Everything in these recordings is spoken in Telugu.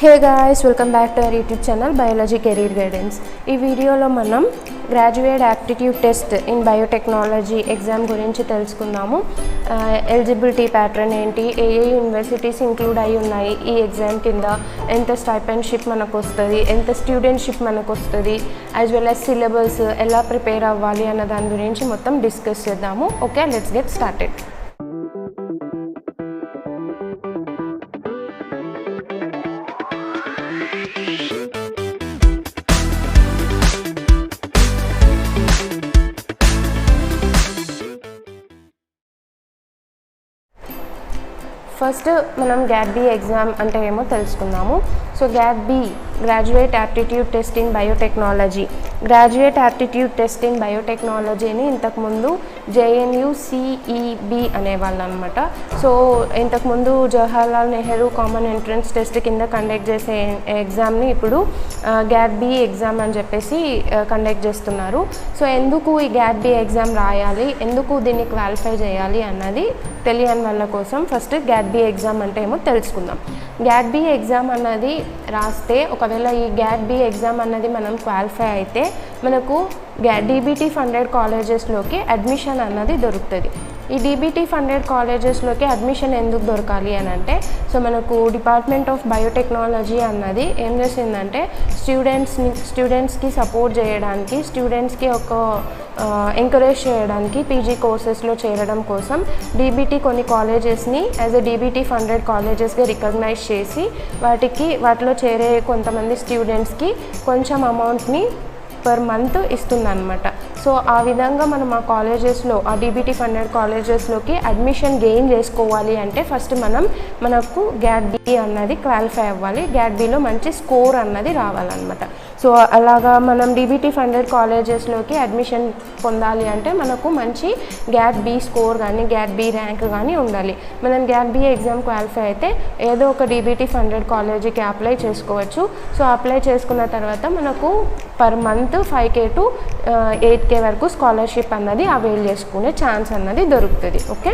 Hey guys, welcome back to our YouTube channel Biology Career Guidance. ఈ వీడియోలో మనం graduate aptitude test in biotechnology exam గురించి తెలుసుకుందాము. ఎలిజిబిలిటీ ప్యాటర్న్ ఏంటి, ఏ యూనివర్సిటీస్ ఇంక్లూడ్ అయి ఉన్నాయి ఈ ఎగ్జామ్ కింద, ఎంత స్టైపెండ్షిప్ మనకు వస్తుంది, ఎంత స్టూడెంట్షిప్ మనకు వస్తుంది, యాజ్ వెల్ యాజ్ సిలబస్ ఎలా ప్రిపేర్ అవ్వాలి అన్న దాని గురించి మొత్తం డిస్కస్ చేద్దాము. Okay, let's get started. First మనం గ్యాట్ బి ఎగ్జామ్ అంటే ఏమో తెలుసుకుందాము. So GAT B graduate aptitude test in biotechnology. Graduate aptitude test in బయోటెక్నాలజీని ఇంతకుముందు JNUCEB అనేవాళ్ళు అనమాట. సో ఇంతకుముందు Jawaharlal Nehru common entrance test కింద కండక్ట్ చేసే ఎగ్జామ్ని ఇప్పుడు గ్యాట్ బి ఎగ్జామ్ అని చెప్పేసి కండక్ట్ చేస్తున్నారు. సో ఎందుకు ఈ గ్యాట్ బి ఎగ్జామ్ రాయాలి, ఎందుకు దీన్ని క్వాలిఫై చేయాలి అన్నది తెలియని వాళ్ళ కోసం ఫస్ట్ గ్యాట్ బి ఎగ్జామ్ అంటే ఏమో తెలుసుకుందాం. గ్యాట్ బి ఎగ్జామ్ అన్నది రాస్తే, ఒకవేళ ఈ గ్యాట్ బి ఎగ్జామ్ అన్నది మనం క్వాలిఫై అయితే మనకు DBT ఫండెడ్ కాలేజెస్లోకి అడ్మిషన్ అన్నది దొరుకుతుంది. ఈ DBT ఫండెడ్ కాలేజెస్లోకి అడ్మిషన్ ఎందుకు దొరకాలి అని అంటే, సో మనకు డిపార్ట్మెంట్ ఆఫ్ బయోటెక్నాలజీ అన్నది ఏం చేసిందంటే స్టూడెంట్స్కి సపోర్ట్ చేయడానికి, స్టూడెంట్స్కి ఒక ఎంకరేజ్ చేయడానికి పీజీ కోర్సెస్లో చేరడం కోసం DBT కొన్ని కాలేజెస్ని యాజ్ ఎ DBT ఫండెడ్ కాలేజెస్గా రికగ్నైజ్ చేసి వాటిలో చేరే కొంతమంది స్టూడెంట్స్కి కొంచెం అమౌంట్ని పర్ మంత్ ఇస్తుందన్నమాట. సో ఆ విధంగా మనం ఆ కాలేజెస్లో, ఆ DBT ఫండెడ్ కాలేజెస్లోకి అడ్మిషన్ గెయిన్ చేసుకోవాలి అంటే ఫస్ట్ మనకు గ్యాట్ బి అన్నది క్వాలిఫై అవ్వాలి, గ్యాట్ బిలో మంచి స్కోర్ అన్నది రావాలన్నమాట. సో అలాగా మనం DBT ఫండెడ్ కాలేజెస్లోకి అడ్మిషన్ పొందాలి అంటే మనకు మంచి గ్యాట్ బి స్కోర్ కానీ గ్యాట్ బి ర్యాంక్ కానీ ఉండాలి. మనం గ్యాట్ బి ఎగ్జామ్ క్వాలిఫై అయితే ఏదో ఒక DBT ఫండెడ్ కాలేజీకి అప్లై చేసుకోవచ్చు. సో అప్లై చేసుకున్న తర్వాత మనకు per month 5K to 8K వరకు స్కాలర్షిప్ అన్నది అవైల్ చేసుకునే ఛాన్స్ అన్నది దొరుకుతుంది. ఓకే,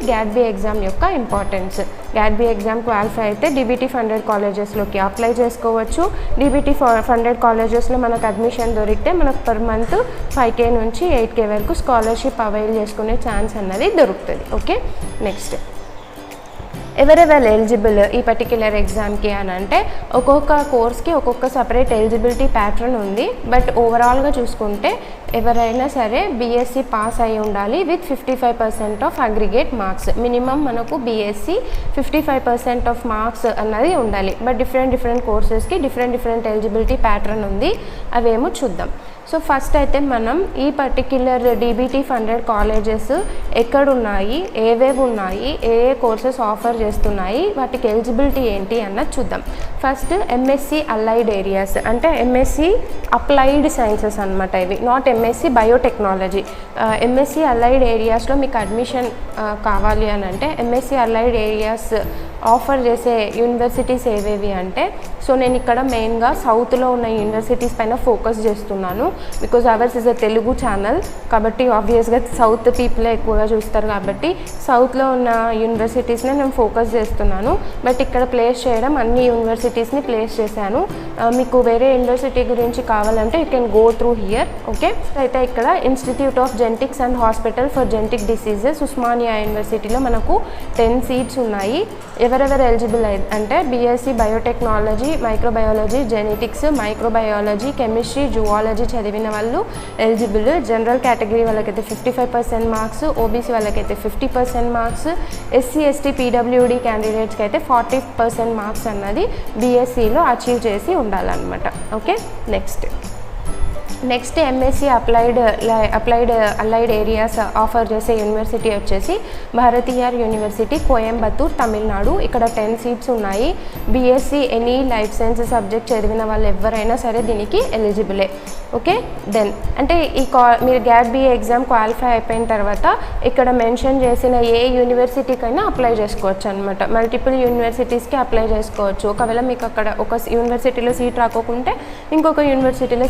గ్యాట్ బి ఎగ్జామ్ యొక్క importance. GAT B exam qualify అయితే DBT ఫండెడ్ కాలేజెస్లోకి అప్లై చేసుకోవచ్చు. DBT ఫండెడ్ కాలేజెస్లో మనకు అడ్మిషన్ దొరికితే మనకు పర్ మంత్ 5K నుంచి 8K వరకు స్కాలర్షిప్ అవైల్ చేసుకునే ఛాన్స్ అన్నది దొరుకుతుంది. ఓకే, నెక్స్ట్ ఎవరెవరు ఎలిజిబుల్ ఈ పర్టిక్యులర్ ఎగ్జామ్కి అని అంటే, ఒక్కొక్క కోర్స్కి ఒక్కొక్క సపరేట్ ఎలిజిబిలిటీ ప్యాటర్న్ ఉంది. బట్ ఓవరాల్గా చూసుకుంటే ఎవరైనా సరే BSc పాస్ అయి ఉండాలి with 55% of aggregate marks. Minimum మనకు BSc 55% ఆఫ్ మార్క్స్ అన్నది ఉండాలి. బట్ డిఫరెంట్ కోర్సెస్కి డిఫరెంట్ ఎలిజిబిలిటీ ప్యాటర్న్ ఉంది. అవేమో చూద్దాం. సో ఫస్ట్ అయితే మనం ఈ పర్టిక్యులర్ DBT ఫండెడ్ కాలేజెస్ ఎక్కడున్నాయి, ఏవేవి ఉన్నాయి, ఏ కోర్సెస్ ఆఫర్ చేస్తున్నాయి, వాటికి ఎలిజిబిలిటీ ఏంటి అన్నది చూద్దాం. ఫస్ట్ MSc అలైడ్ ఏరియాస్ అంటే MSc అప్లైడ్ సైన్సెస్ అనమాట. ఇవి not MSc biotechnology. MSc allied ఏరియాస్లో మీకు అడ్మిషన్ కావాలి అని అంటే MSc అలైడ్ ఏరియాస్ ఆఫర్ చేసే యూనివర్సిటీస్ ఏవేవి అంటే, సో నేను ఇక్కడ మెయిన్గా సౌత్లో ఉన్న యూనివర్సిటీస్ పైన ఫోకస్ చేస్తున్నాను. Because hours is a Telugu channel కాబట్టి ఆబ్వియస్గా సౌత్ పీపులే ఎక్కువగా చూస్తారు కాబట్టి సౌత్లో ఉన్న యూనివర్సిటీస్ని నేను ఫోకస్ చేస్తున్నాను. బట్ ఇక్కడ ప్లేస్ చేయడం అన్ని యూనివర్సిటీస్ని ప్లేస్ చేశాను. మీకు వేరే యూనివర్సిటీ గురించి కావాలంటే you can go through here. Okay, అయితే ఇక్కడ institute of genetics and hospital for genetic diseases Osmania యూనివర్సిటీలో మనకు 10 సీట్స్ ఉన్నాయి. ఎవరెవరు ఎలిజిబుల్ అంటే BSc biotechnology, microbiology, genetics, microbiology, chemistry, zoology చదివిన వాళ్ళు ఎలిజిబుల్. జనరల్ కేటగిరీ వాళ్ళకైతే 55% మార్క్స్, OBC వాళ్ళకైతే 50% మార్క్స్, SC ST PWD క్యాండిడేట్స్కి అయితే 40% మార్క్స్ అన్నది BScలో అచీవ్ చేసి ఉండాలన్నమాట. Okay, next MSc applied allied areas offer చేసే యూనివర్సిటీ వచ్చేసి భారతీయర్ యూనివర్సిటీ, కోయంబత్తూర్, తమిళనాడు. ఇక్కడ 10 సీట్స్ ఉన్నాయి. BSc any life science subject చదివిన వాళ్ళు ఎవరైనా సరే దీనికి ఎలిజిబులే. ఓకే, దెన్ అంటే మీరు గ్యాట్ బి ఎగ్జామ్ క్వాలిఫై అయిపోయిన తర్వాత ఇక్కడ మెన్షన్ చేసిన ఏ యూనివర్సిటీకైనా అప్లై చేసుకోవచ్చు అనమాట. మల్టిపుల్ యూనివర్సిటీస్కి అప్లై చేసుకోవచ్చు. ఒకవేళ మీకు అక్కడ ఒక యూనివర్సిటీలో సీట్ రాకోకుంటే ఇంకొక యూనివర్సిటీలో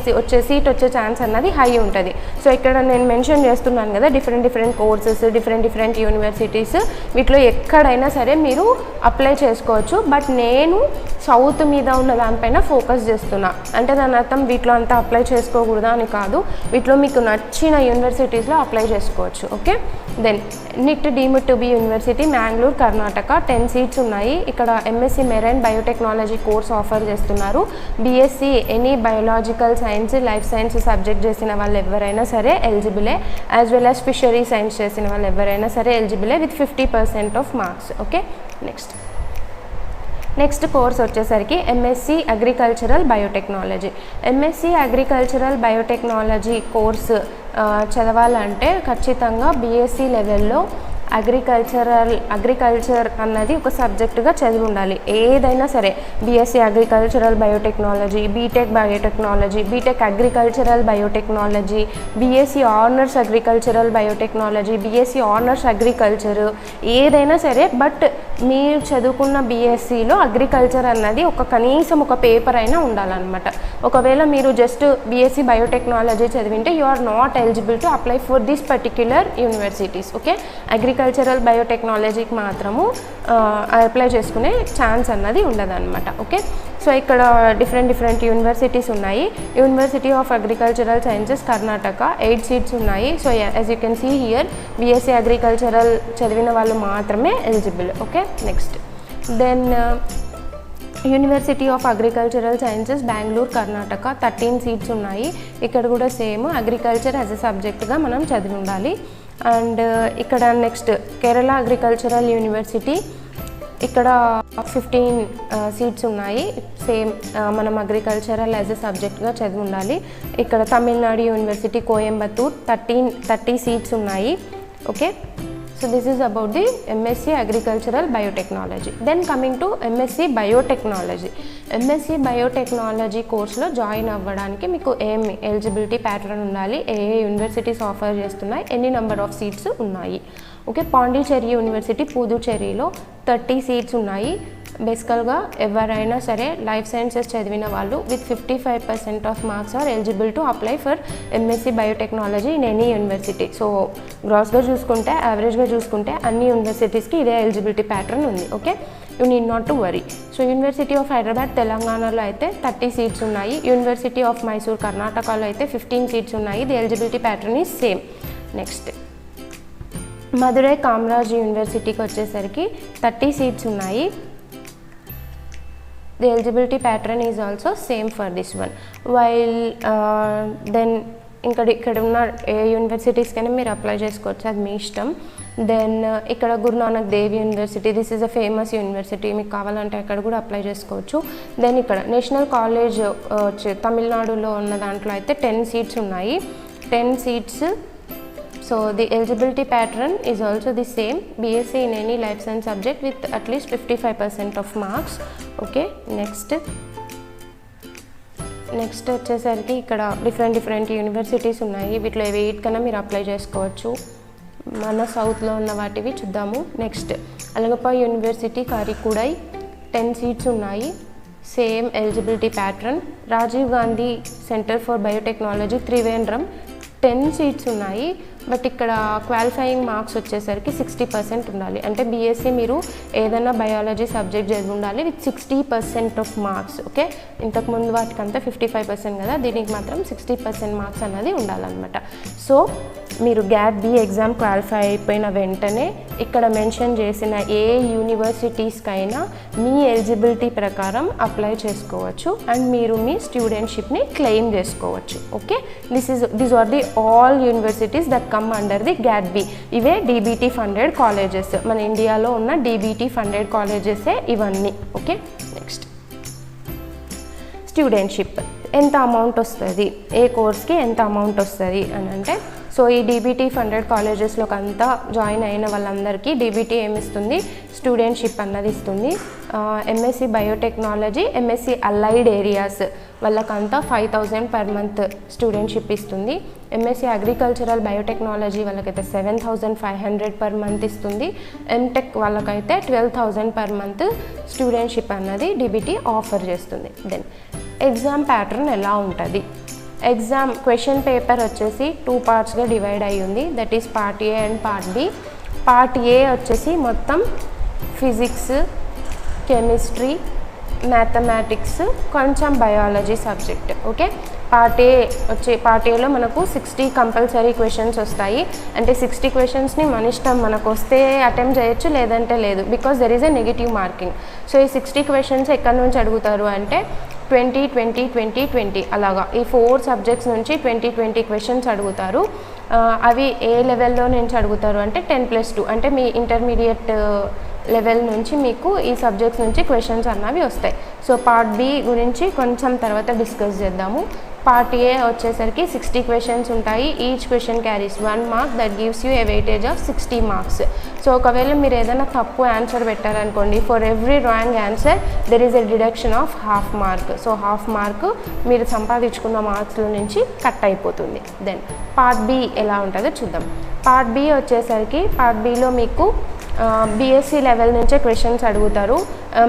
సీట్ వచ్చే ఛాన్స్ అన్నది హై ఉంటుంది. సో ఇక్కడ నేను మెన్షన్ చేస్తున్నాను కదా డిఫరెంట్ కోర్సెస్, డిఫరెంట్ యూనివర్సిటీస్, వీటిలో ఎక్కడైనా సరే మీరు అప్లై చేసుకోవచ్చు. బట్ నేను సౌత్ మీద ఉన్న దానిపైన ఫోకస్ చేస్తున్నా. అంటే దాని అర్థం వీటిలో అంతా అప్లై చేసుకోకూడదా అని కాదు, వీటిలో మీకు నచ్చిన యూనివర్సిటీస్లో అప్లై చేసుకోవచ్చు. Okay, then NIT deemed to be university Mangalore Karnataka 10 seats ఉన్నాయి. ఇక్కడ MSc marine biotechnology course offer చేస్తున్నారు. BSc any biological science, life science subject చేసిన వాళ్ళు ఎవరైనా సరే ఎలిజిబులే, as well as fishery science చేసిన వాళ్ళు ఎవరైనా సరే ఎలిజిబులే with 50% of marks. Okay, next course వచ్చేసరికి MSc agricultural biotechnology. MSc agricultural biotechnology course చదవాలంటే ఖచ్చితంగా బీఎస్సీ లెవెల్లో అగ్రికల్చర్ అన్నది ఒక సబ్జెక్టుగా చదివి ఉండాలి. ఏదైనా సరే BSc agricultural biotechnology, BTech biotechnology, BTech agricultural biotechnology, BSc honours agricultural biotechnology, BSc honours agriculture, ఏదైనా సరే. బట్ మీరు చదువుకున్న బీఎస్సీలో అగ్రికల్చర్ అన్నది కనీసం ఒక పేపర్ అయినా ఉండాలన్నమాట. ఒకవేళ మీరు జస్ట్ బీఎస్సీ బయోటెక్నాలజీ చదివింటే you are not eligible to apply for this particular universities. Okay, agricultural బయోటెక్నాలజీకి మాత్రము అప్లై చేసుకునే ఛాన్స్ అన్నది ఉండదన్నమాట. ఓకే, సో ఇక్కడ డిఫరెంట్ యూనివర్సిటీస్ ఉన్నాయి. University of agricultural sciences Karnataka 8 seats ఉన్నాయి. So as you can see here BSc agricultural చదివిన వాళ్ళు మాత్రమే eligible. Okay, next then university of agricultural sciences Bengaluru Karnataka 13 seats ఉన్నాయి. ఇక్కడ కూడా సేమ్ అగ్రికల్చర్ యాజ్ ఎ సబ్జెక్ట్గా మనం చదివి ఉండాలి. అండ్ ఇక్కడ నెక్స్ట్ కేరళ అగ్రికల్చరల్ యూనివర్సిటీ, ఇక్కడ 15 సీట్స్ ఉన్నాయి. సేమ్ మనం అగ్రికల్చరల్ యాజ్ ఎ సబ్జెక్ట్గా చదివి ఉండాలి. ఇక్కడ తమిళనాడు యూనివర్సిటీ కోయంబత్తూర్ 30 సీట్స్ ఉన్నాయి. Okay, so this is about the MSc agricultural biotechnology. Then coming to MSc biotechnology. MSc biotechnology కోర్సులో జాయిన్ అవ్వడానికి మీకు ఏమి ఎలిజిబిలిటీ ప్యాటర్న్ ఉండాలి, ఏ యూనివర్సిటీస్ ఆఫర్ చేస్తున్నాయి, ఎన్ని నెంబర్ ఆఫ్ సీట్స్ ఉన్నాయి. ఓకే, పాండిచ్చేరి యూనివర్సిటీ పుదుచ్చేరిలో 30 సీట్స్ ఉన్నాయి. బేసికల్గా ఎవరైనా సరే లైఫ్ సైన్సెస్ చదివిన వాళ్ళు with 55% of marks are eligible to apply for MSc biotechnology in any university. So గ్రాస్గా చూసుకుంటే, యావరేజ్గా చూసుకుంటే అన్ని యూనివర్సిటీస్కి ఇదే ఎలిజిబిలిటీ ప్యాటర్న్ ఉంది. Okay, you need not to worry. So university of Hyderabad తెలంగాణలో అయితే 30 సీట్స్ ఉన్నాయి. యూనివర్సిటీ ఆఫ్ మైసూర్ కర్ణాటకలో అయితే 15 సీట్స్ ఉన్నాయి. The eligibility pattern is same. Next Madurai Kamaraj యూనివర్సిటీకి వచ్చేసరికి 30 సీట్స్ ఉన్నాయి. The eligibility pattern is also same for this one. While then ఇక్కడ ఉన్న ఏ యూనివర్సిటీస్కైనా మీరు అప్లై చేసుకోవచ్చు, అది మీ ఇష్టం. దెన్ ఇక్కడ Guru Nanak Dev university, this is a famous university, మీకు కావాలంటే అక్కడ కూడా అప్లై చేసుకోవచ్చు. దెన్ ఇక్కడ నేషనల్ కాలేజ్ తమిళనాడులో ఉన్న దాంట్లో అయితే 10 సీట్స్ ఉన్నాయి. 10 seats. So the eligibility pattern is also the same, BSc in any life science subject with at least 55% of marks. Okay, next వచ్చేసరికి ఇక్కడ డిఫరెంట్ యూనివర్సిటీస్ ఉన్నాయి. వీటిలో వీటికన్నా మీరు అప్లై చేసుకోవచ్చు. మన సౌత్లో ఉన్న వాటివి చూద్దాము. Next Alagappa university Karaikudi 10 seats ఉన్నాయి. Same eligibility pattern. Rajiv Gandhi centre for biotechnology Trivandrum 10 seats ఉన్నాయి. బట్ ఇక్కడ క్వాలిఫైయింగ్ మార్క్స్ వచ్చేసరికి 60% ఉండాలి. అంటే బీఎస్సీ మీరు ఏదైనా బయాలజీ సబ్జెక్ట్ చదివి ఉండాలి విత్ 60% ఆఫ్ మార్క్స్. ఓకే, ఇంతకుముందు వాటికంతా 55% కదా, దీనికి మాత్రం 60% మార్క్స్ అన్నది ఉండాలన్నమాట. సో మీరు గ్యాట్ బి ఎగ్జామ్ క్వాలిఫై అయిపోయిన వెంటనే ఇక్కడ మెన్షన్ చేసిన ఏ యూనివర్సిటీస్కైనా మీ ఎలిజిబిలిటీ ప్రకారం అప్లై చేసుకోవచ్చు అండ్ మీరు మీ స్టూడెంట్షిప్ని క్లెయిమ్ చేసుకోవచ్చు. Okay, these are the all universities that come under the GAT B. ఇవే డీబీటీ ఫండెడ్ కాలేజెస్, మన ఇండియాలో ఉన్న డీబీటీ ఫండెడ్ కాలేజెసే ఇవన్నీ. ఓకే, నెక్స్ట్ స్టూడెంట్షిప్ ఎంత అమౌంట్ వస్తుంది, ఏ కోర్స్కి ఎంత అమౌంట్ వస్తుంది అని అంటే, సో ఈ డీబీటీ ఫండెడ్ కాలేజెస్లోకి అంతా జాయిన్ అయిన వాళ్ళందరికీ డీబీటీ ఏమిస్తుంది, స్టూడెంట్షిప్ అన్నది ఇస్తుంది. MSc biotechnology, MSc allied areas వాళ్ళకంతా 5,000 per month స్టూడెంట్షిప్ ఇస్తుంది. ఎంఎస్సి అగ్రికల్చరల్ బయోటెక్నాలజీ వాళ్ళకైతే 7,500 per month ఇస్తుంది. ఎంటెక్ వాళ్ళకైతే 12,000 per month స్టూడెంట్షిప్ అన్నది డీబీటీ ఆఫర్ చేస్తుంది. దెన్ ఎగ్జామ్ ప్యాటర్న్ ఎలా ఉంటుంది? ఎగ్జామ్ క్వశ్చన్ పేపర్ వచ్చేసి 2 పార్ట్స్గా డివైడ్ అయ్యి ఉంది. That is part A and part B. Part A వచ్చేసి మొత్తం ఫిజిక్స్, కెమిస్ట్రీ, మ్యాథమెటిక్స్, కొంచెం బయాలజీ సబ్జెక్ట్. ఓకే, పార్ట్ ఏలో మనకు 60 కంపల్సరీ క్వశ్చన్స్ వస్తాయి. అంటే 60 క్వశ్చన్స్ని మన ఇష్టం, మనకు వస్తే అటెంప్ట్ చేయొచ్చు, లేదంటే లేదు. Because there is a negative marking. So ఈ 60 క్వశ్చన్స్ ఎక్కడి నుంచి అడుగుతారు అంటే 20, 20, 20, 20 అలాగా ఈ 4 సబ్జెక్ట్స్ నుంచి 20 క్వశ్చన్స్ అడుగుతారు. అవి ఏ లెవెల్లో నుంచి అడుగుతారు అంటే 10+2 అంటే మీ ఇంటర్మీడియట్ లెవెల్ నుంచి మీకు ఈ సబ్జెక్ట్స్ నుంచి క్వశ్చన్స్ అన్నవి వస్తాయి. సో పార్ట్ బి గురించి కొంచెం తర్వాత డిస్కస్ చేద్దాము. పార్ట్ ఏ వచ్చేసరికి 60 క్వశ్చన్స్ ఉంటాయి. Each question carries 1 mark. That gives you a weightage of 60 marks. So ఒకవేళ మీరు ఏదైనా తప్పు ఆన్సర్ పెట్టారనుకోండి, for every wrong answer there is a deduction of ½ mark. So ½ mark మీరు సంపాదించుకున్న మార్క్స్లో నుంచి కట్ అయిపోతుంది. దెన్ పార్ట్ బి ఎలా ఉంటుందో చూద్దాం. పార్ట్ బి వచ్చేసరికి పార్ట్ బిలో మీకు బీఎస్సీ లెవెల్ నుంచే క్వశ్చన్స్ అడుగుతారు.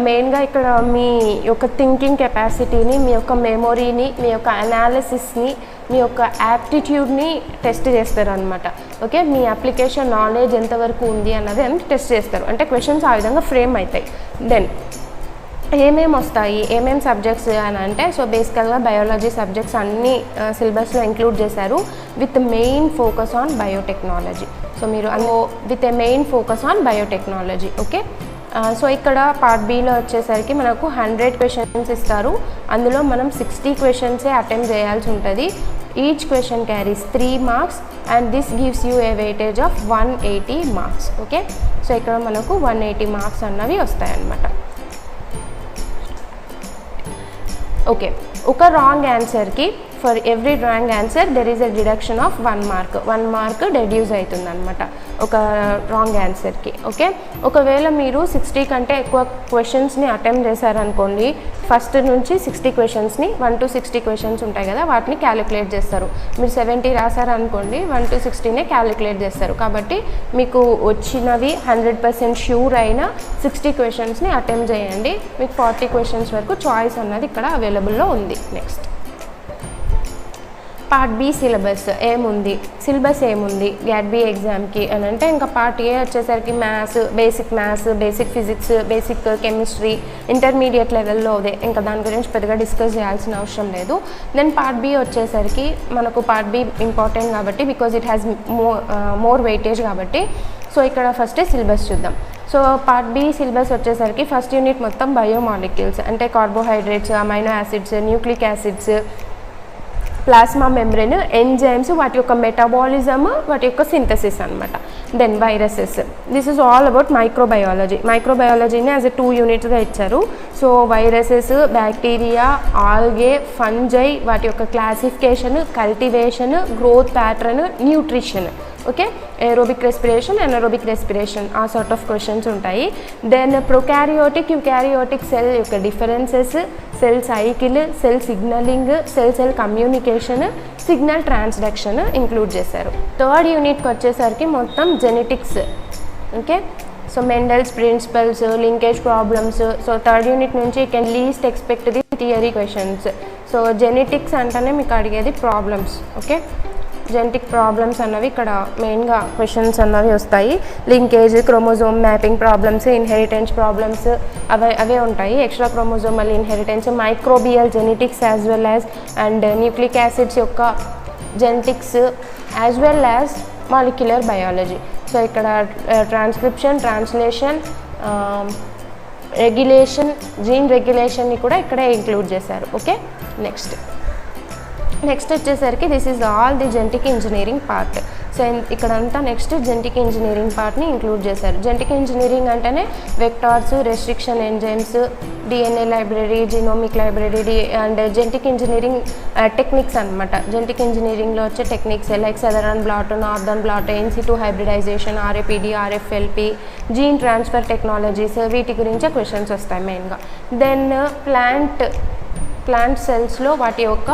మెయిన్గా ఇక్కడ మీ యొక్క థింకింగ్ కెపాసిటీని, మీ యొక్క మెమొరీని, మీ యొక్క అనాలిసిస్ని, మీ యొక్క యాప్టిట్యూడ్ని టెస్ట్ చేస్తారు అనమాట. ఓకే, మీ అప్లికేషన్ నాలెడ్జ్ ఎంతవరకు ఉంది అన్నది టెస్ట్ చేస్తారు. అంటే క్వశ్చన్స్ ఆ విధంగా ఫ్రేమ్ అవుతాయి. దెన్ ఏమేమి వస్తాయి, ఏమేమి సబ్జెక్ట్స్ అని అంటే, సో బేసికల్గా బయాలజీ సబ్జెక్ట్స్ అన్నీ సిలబస్లో ఇంక్లూడ్ చేశారు with main focus on biotechnology. So మీరు with a main focus on biotechnology. Okay, so ఇక్కడ పార్ట్ బిలో వచ్చేసరికి మనకు 100 క్వశ్చన్స్ ఇస్తారు. అందులో మనం 60 క్వశ్చన్సే అటెంప్ట్ చేయాల్సి ఉంటుంది. Each question carries 3 marks and this gives you a weightage of 180 marks. Okay, so ఇక్కడ మనకు 180 మార్క్స్ అన్నవి వస్తాయన్నమాట. ఓకే, ఒక రాంగ్ ఆన్సర్కి for every wrong answer there is a deduction of 1 mark. 1 mark deduce అవుతుంది అనమాట ఒక రాంగ్ ఆన్సర్కి. ఓకే, ఒకవేళ మీరు 60 కంటే ఎక్కువ క్వశ్చన్స్ని అటెంప్ట్ చేశారనుకోండి, ఫస్ట్ నుంచి 60 క్వశ్చన్స్ని 1 to 60 క్వశ్చన్స్ ఉంటాయి కదా, వాటిని క్యాలిక్యులేట్ చేస్తారు. మీరు 70 రాశారనుకోండి, 1 to 60నే క్యాలిక్యులేట్ చేస్తారు. కాబట్టి మీకు వచ్చినవి 100% ష్యూర్ అయిన 60 క్వశ్చన్స్ని అటెంప్ట్ చేయండి. మీకు 40 క్వశ్చన్స్ వరకు చాయిస్ అన్నది ఇక్కడ అవైలబుల్లో ఉంది. నెక్స్ట్ పార్ట్ బి సిలబస్ ఏముంది, గ్యాట్ బి ఎగ్జామ్కి అని అంటే, ఇంకా పార్ట్ ఏ వచ్చేసరికి maths, basic physics, basic chemistry intermediate లెవెల్లో అదే, ఇంకా దాని గురించి పెద్దగా డిస్కస్ చేయాల్సిన అవసరం లేదు. దెన్ పార్ట్ బి వచ్చేసరికి మనకు పార్ట్ బి ఇంపార్టెంట్ కాబట్టి, because it has more weightage కాబట్టి. సో ఇక్కడ ఫస్ట్ సిలబస్ చూద్దాం. సో పార్ట్ బి సిలబస్ వచ్చేసరికి ఫస్ట్ యూనిట్ మొత్తం బయోమాలిక్యూల్స్ అంటే carbohydrates, amino acids, nucleic acids, plasma membrane, enzymes, వాటి యొక్క మెటబాలిజం, వాటి యొక్క సింథసిస్ అనమాట. Then viruses, this is all about మైక్రోబయాలజీని యాజ్ ఎ 2 యూనిట్స్గా ఇచ్చారు. So viruses, bacteria, algae, fungi, వాటి యొక్క classification, cultivation, growth pattern, nutrition. Okay, aerobic respiration, anaerobic respiration, ఆ సార్ట్ ఆఫ్ క్వశ్చన్స్ ఉంటాయి. దెన్ ప్రొకారియోటిక్, యూకారియోటిక్ సెల్ యొక్క differences, cell cycle, cell signaling, cell communication, signal transduction include చేశారు. థర్డ్ యూనిట్కి వచ్చేసరికి మొత్తం genetics. Okay, so Mendel's principles, linkage problems. So third unit నుంచి you can least expect the theory questions. So genetics అంటేనే మీకు అడిగేది ప్రాబ్లమ్స్. ఓకే, జెనెటిక్ ప్రాబ్లమ్స్ అన్నవి ఇక్కడ మెయిన్గా క్వశ్చన్స్ అన్నవి వస్తాయి. Linkage, chromosome mapping problems, inheritance problems అవే ఉంటాయి. Extra chromosomal inheritance, microbial genetics as well as and nucleic acids యొక్క genetics as well as molecular biology. So ఇక్కడ ట్రాన్స్క్రిప్షన్, ట్రాన్స్లేషన్, రెగ్యులేషన్, జీన్ రెగ్యులేషన్ని కూడా ఇక్కడే ఇంక్లూడ్ చేశారు. ఓకే, నెక్స్ట్ వచ్చేసరికి this is all the genetic engineering part. So ఇక్కడంతా నెక్స్ట్ జెనెటిక్ ఇంజనీరింగ్ పార్ట్ని ఇంక్లూడ్ చేశారు. జెనెటిక్ ఇంజనీరింగ్ అంటేనే vectors, restriction enzymes, DNA library, genomic library and genetic engineering techniques అనమాట. జెనెటిక్ ఇంజనీరింగ్లో వచ్చే techniques like Southern blot, Northern blot, in situ hybridization, RAPD, RFLP, gene transfer technologies, వీటి గురించే క్వశ్చన్స్ వస్తాయి మెయిన్గా. దెన్ ప్లాంట్ సెల్స్లో వాటి యొక్క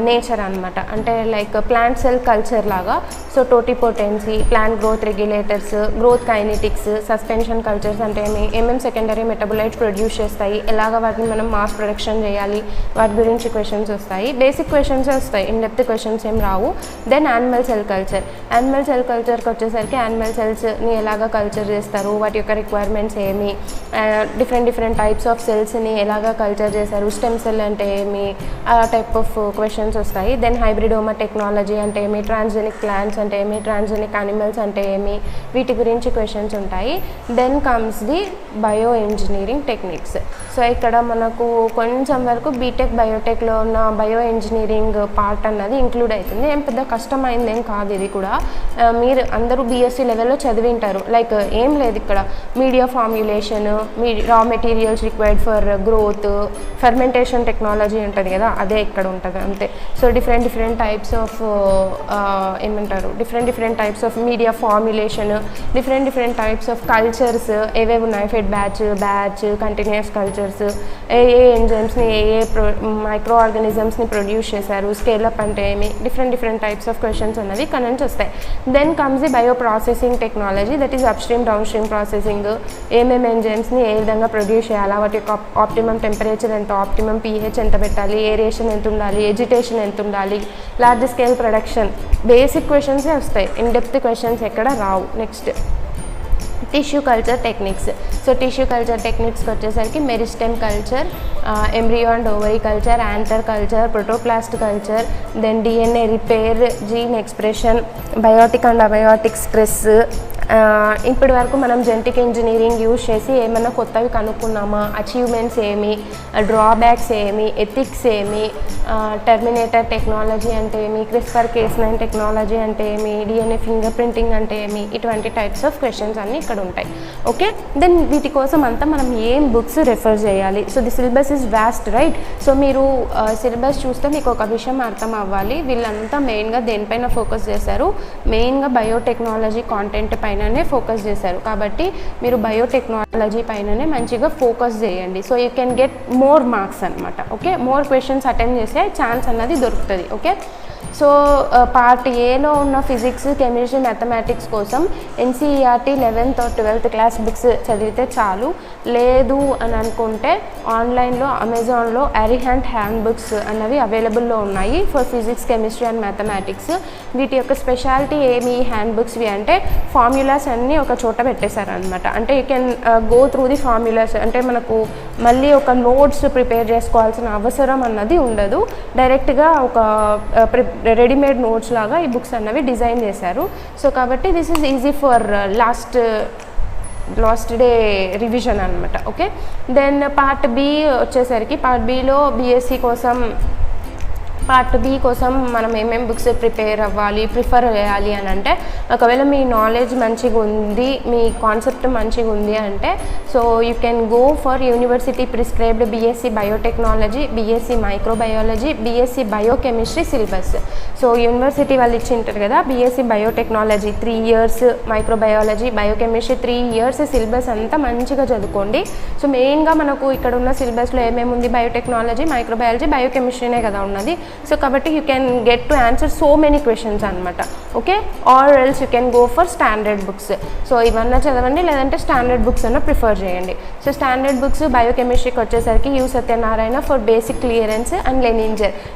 నేచర్ అనమాట. అంటే లైక్ ప్లాంట్ సెల్ కల్చర్ లాగా. So totipotency, plant growth regulators, growth kinetics, suspension cultures అంటే ఏమేమి సెకండరీ మెటబోలైట్స్ ప్రొడ్యూస్ చేస్తాయి, ఎలాగ వాటిని మనం మాస్ ప్రొడక్షన్ చేయాలి, వాటి గురించి క్వశ్చన్స్ వస్తాయి. బేసిక్ క్వశ్చన్స్ వస్తాయి, ఇన్ డెప్త్ క్వశ్చన్స్ ఏం రావు. Then animal cell culture. Animal cell కల్చర్కి వచ్చేసరికి యానిమల్ సెల్స్ని ఎలాగ కల్చర్ చేస్తారు, వాటి యొక్క రిక్వైర్మెంట్స్ ఏమి, డిఫరెంట్ టైప్స్ ఆఫ్ సెల్స్ని ఎలాగ కల్చర్ చేశారు, స్టెమ్ సెల్ అంటే ఏమి, ఆ టైప్ ఆఫ్ క్వశ్చన్స్ వస్తాయి. దెన్ హైబ్రిడోమా టెక్నాలజీ అంటే ఏమి, ట్రాన్స్జెనిక్ ప్లాంట్స్ అంటే ఏమి, ట్రాన్స్జెనిక్ యానిమల్స్ అంటే ఏమి, వీటి గురించి క్వశ్చన్స్ ఉంటాయి. Then comes the bio engineering techniques. So ఇక్కడ మనకు కొంచెం వరకు బీటెక్ బయోటెక్లో ఉన్న బయో ఇంజనీరింగ్ పార్ట్ అన్నది ఇంక్లూడ్ అవుతుంది. ఏం పెద్ద కష్టమైంది ఏం కాదు. ఇది కూడా మీరు అందరూ బీఎస్సీ లెవెల్లో చదివింటారు. లైక్ ఏం లేదు, ఇక్కడ media formulation, raw materials required for growth, fermentation technology ఉంటుంది కదా, అదే ఇక్కడ ఉంటుంది అంతే. సో డిఫరెంట్ టైప్స్ ఆఫ్ ఏమంటారు, different types of media formulation, different types of cultures ఏవేవి ఉన్నాయి, ఫెడ్ బ్యాచ్, కంటిన్యూస్ కల్చర్స్, ఏ ఎంజైమ్స్ని ఏ మైక్రో ఆర్గానిజమ్స్ని ప్రొడ్యూస్ చేశారు, స్కేలప్ అంటే ఏమి, డిఫరెంట్ టైప్స్ ఆఫ్ క్వశ్చన్స్ అన్నది ఇక్కడ నుంచి వస్తాయి. Then comes the bio processing technology, that is upstream downstream processing. ఏమేమి ఎంజైమ్స్ని ఏ విధంగా ప్రొడ్యూస్ చేయాలా, వాటి యొక్క ఆప్టిమమ్ టెంపరేచర్ ఎంత, ఆప్టిమమ్ pH ఎంత పెట్టాలి, ఏరియేషన్ ఎంత ఉండాలి, ఎజిటేషన్ ఎంత ఉండాలి, లార్జ్ స్కేల్ ప్రొడక్షన్, బేసిక్ క్వశ్చన్సే వస్తాయి, ఇన్ డెప్త్ క్వశ్చన్స్ ఎక్కడ రావు. Next tissue culture techniques. So tissue culture టెక్నిక్స్కి వచ్చేసరికి meristem culture, embryo and ovary culture, anther culture, protoplast culture, then DNA repair, gene expression, biotic and abiotic stress. ఇప్పటి వరకు మనం జెనెటిక్ ఇంజనీరింగ్ యూజ్ చేసి ఏమైనా కొత్తవి కనుక్కున్నామా, అచీవ్మెంట్స్ ఏమి, డ్రాబ్యాక్స్ ఏమి, ఎథిక్స్ ఏమి, టెర్మినేటర్ టెక్నాలజీ అంటే ఏమి, క్రిస్పర్ Cas9 టెక్నాలజీ అంటే ఏమి, డిఎన్ఏ ఫింగర్ ప్రింటింగ్ అంటే ఏమి, ఇటువంటి టైప్స్ ఆఫ్ క్వశ్చన్స్ అన్నీ ఇక్కడ ఉంటాయి. ఓకే, దెన్ వీటి కోసం అంతా మనం ఏం బుక్స్ రెఫర్ చేయాలి. So the syllabus is vast, right. So మీరు సిలబస్ చూస్తే మీకు ఒక విషయం అర్థం అవ్వాలి, వీళ్ళంతా మెయిన్గా దేనిపైన ఫోకస్ చేశారు, మెయిన్గా బయోటెక్నాలజీ కాంటెంట్ పైననే ఫోకస్ చేశారు. కాబట్టి మీరు బయోటెక్నాలజీ పైననే మంచిగా ఫోకస్ చేయండి. So you can get more marks అనమాట. ఓకే, మోర్ క్వశ్చన్స్ అటెంప్ట్ చేసే ఛాన్స్ అన్నది దొరుకుతుంది. ఓకే, సో పార్ట్ ఏలో ఉన్న ఫిజిక్స్, కెమిస్ట్రీ, మ్యాథమెటిక్స్ కోసం NCERT 11th or 12th class books చదివితే చాలు. లేదు అని అనుకుంటే ఆన్లైన్లో అమెజాన్లో అరిహంట్ హ్యాండ్ బుక్స్ అన్నవి అవైలబుల్లో ఉన్నాయి for physics, chemistry and mathematics. వీటి యొక్క స్పెషాలిటీ ఏమి హ్యాండ్ బుక్స్వి అంటే ఫార్ములాస్ అన్నీ ఒక చోట పెట్టేశారనమాట. అంటే you can go through the formulas. అంటే మనకు మళ్ళీ ఒక నోట్స్ ప్రిపేర్ చేసుకోవాల్సిన అవసరం అన్నది ఉండదు. డైరెక్ట్గా ఒక రెడీమేడ్ నోట్స్ లాగా ఈ బుక్స్ అన్నవి డిజైన్ చేశారు. సో కాబట్టి this is easy for last day revision అనమాట. ఓకే, దెన్ పార్ట్ బి వచ్చేసరికి పార్ట్ బిలో బీఎస్సీ కోసం పార్ట్ బి కోసం మనం ఏమేమి బుక్స్ ప్రిఫర్ చేయాలి అని అంటే, ఒకవేళ మీ నాలెడ్జ్ మంచిగా ఉంది, మీ కాన్సెప్ట్ మంచిగా ఉంది అంటే, so you can go for university prescribed BSc biotechnology, BSc microbiology, BSc biochemistry syllabus. So university వాళ్ళు ఇచ్చింటారు కదా, BSc biotechnology 3 years, microbiology, biochemistry 3 years syllabus అంతా మంచిగా చదువుకోండి. సో మెయిన్గా మనకు ఇక్కడ ఉన్న సిలబస్లో ఏమేమి ఉంది, బయోటెక్నాలజీ, మైక్రోబయాలజీ, బయోకెమిస్ట్రీనే కదా ఉన్నది. సో కాబట్టి you can get to answer so many questions అనమాట. Okay, or else you can go for standard books. So ఇవన్నీ చదవండి, లేదంటే స్టాండర్డ్ బుక్స్ అన్న ప్రిఫర్ చేయండి. సో స్టాండర్డ్ బుక్స్ బయోకెమిస్ట్రీకి వచ్చేసరికి U Satyanarayana for basic clearance and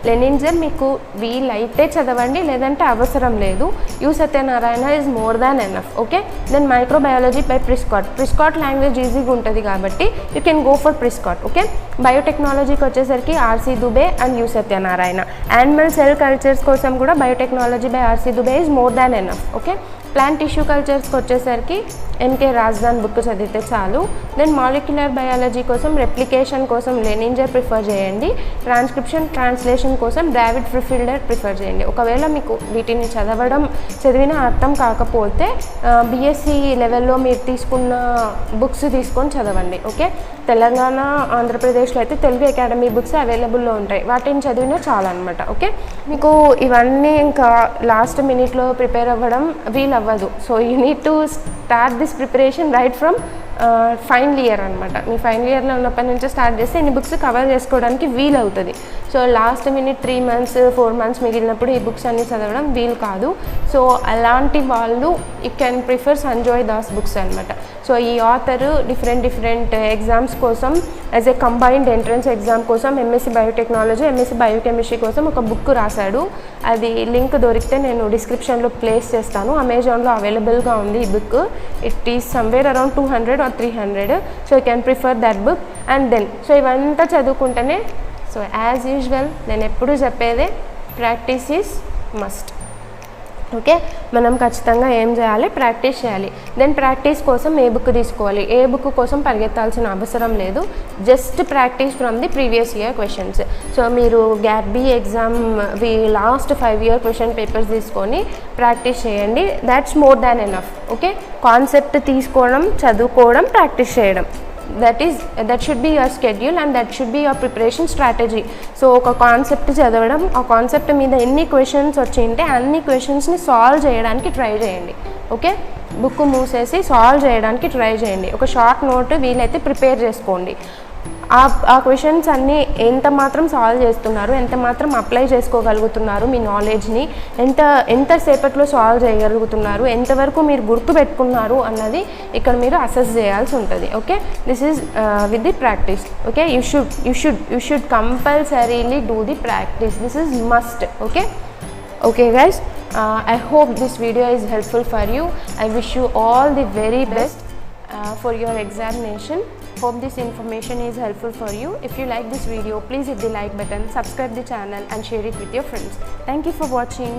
Lehninger మీకు వీలైతే చదవండి, లేదంటే అవసరం లేదు. U Satyanarayana is more than enough. Okay, then microbiology by Prescott language ఈజీగా ఉంటుంది కాబట్టి you can go for Prescott. Okay, బయోటెక్నాలజీకి వచ్చేసరికి RC Dubey and U Satyanarayana. Animal cell cultures కోసం కూడా biotechnology by RC Dubey is more than enough. Okay, plant tissue కల్చర్స్కి వచ్చేసరికి ఎంకే రాజ్దాన్ బుక్ చదివితే చాలు. దెన్ మాలిక్యులర్ బయాలజీ కోసం, రెప్లికేషన్ కోసం లెనింజర్ ప్రిఫర్ చేయండి. ట్రాన్స్లేషన్ కోసం డావిడ్ ఫ్రిఫిల్డర్ ప్రిఫర్ చేయండి. ఒకవేళ మీకు వీటిని చదివిన అర్థం కాకపోతే బీఎస్సీ లెవెల్లో మీరు తీసుకున్న బుక్స్ తీసుకొని చదవండి. ఓకే, తెలంగాణ, ఆంధ్రప్రదేశ్లో అయితే తెలుగు అకాడమీ బుక్స్ అవైలబుల్లో ఉంటాయి, వాటిని చదివినా చాలా అనమాట. ఓకే, మీకు ఇవన్నీ ఇంకా లాస్ట్ మినిట్లో ప్రిపేర్ అవ్వడం వీలవ్వదు. So you need to start this preparation right from final year అనమాట. మీ ఫైనల్ ఇయర్లో ఉన్నప్పటి నుంచి స్టార్ట్ చేస్తే ఇన్ని బుక్స్ కవర్ చేసుకోవడానికి వీలు అవుతుంది. So last minute 3 months 4 months మిగిలినప్పుడు ఈ బుక్స్ అన్నీ చదవడం వీలు కాదు. సో అలాంటి వాళ్ళు you can prefer Sanjay Das books అనమాట. సో ఈ ఆథర్ డిఫరెంట్ ఎగ్జామ్స్ కోసం as a combined entrance exam కోసం ఎంఎస్సి బయోటెక్నాలజీ, ఎంఎస్సి బయోకెమిస్ట్రీ కోసం ఒక బుక్ రాశాడు. అది లింక్ దొరికితే నేను డిస్క్రిప్షన్లో ప్లేస్ చేస్తాను. అమెజాన్లో అవైలబుల్గా ఉంది ఈ book. It is somewhere around 200 or 300. So you can prefer that book. And then so ఇవంతా చదువుకుంటేనే, సో యాజ్ యూజువల్ నేను ఎప్పుడు చెప్పేదే ప్రాక్టీస్ ఈజ్ మస్ట్. ఓకే, మనం ఖచ్చితంగా ఏం చేయాలి, ప్రాక్టీస్ చేయాలి. దెన్ ప్రాక్టీస్ కోసం ఏ బుక్ తీసుకోవాలి, ఏ బుక్ కోసం పరిగెత్తాల్సిన అవసరం లేదు. Just practice from the previous year questions. So మీరు GAT B exam last 5 year question papers తీసుకొని ప్రాక్టీస్ చేయండి. That's more than enough. Okay, concept తీసుకోవడం, చదువుకోవడం, ప్రాక్టీస్ చేయడం, that should be your schedule and that should be your preparation strategy. So ఒక కాన్సెప్ట్ చదవడం, ఆ కాన్సెప్ట్ మీద ఎన్ని క్వశ్చన్స్ వచ్చింటే అన్ని క్వశ్చన్స్ని సాల్వ్ చేయడానికి ట్రై చేయండి. ఓకే, బుక్ మూసేసి సాల్వ్ చేయడానికి ట్రై చేయండి. ఒక షార్ట్ నోట్ వీలైతే ప్రిపేర్ చేసుకోండి. ఆ క్వశ్చన్స్ అన్నీ ఎంత మాత్రం సాల్వ్ చేస్తున్నారు, ఎంత మాత్రం అప్లై చేసుకోగలుగుతున్నారు, మీ నాలెడ్జ్ని ఎంతసేపట్లో సాల్వ్ చేయగలుగుతున్నారు, ఎంతవరకు మీరు గుర్తు పెట్టుకున్నారు అన్నది ఇక్కడ మీరు అసెస్ చేయాల్సి ఉంటుంది. Okay, this is with the practice. Okay, you should compulsorily do the practice. This is must. Okay guys, I hope this video is helpful for you. I wish you all the very best for your examination. Hope this information is helpful for you. If you like this video, please hit the like button, subscribe the channel and share it with your friends. Thank you for watching.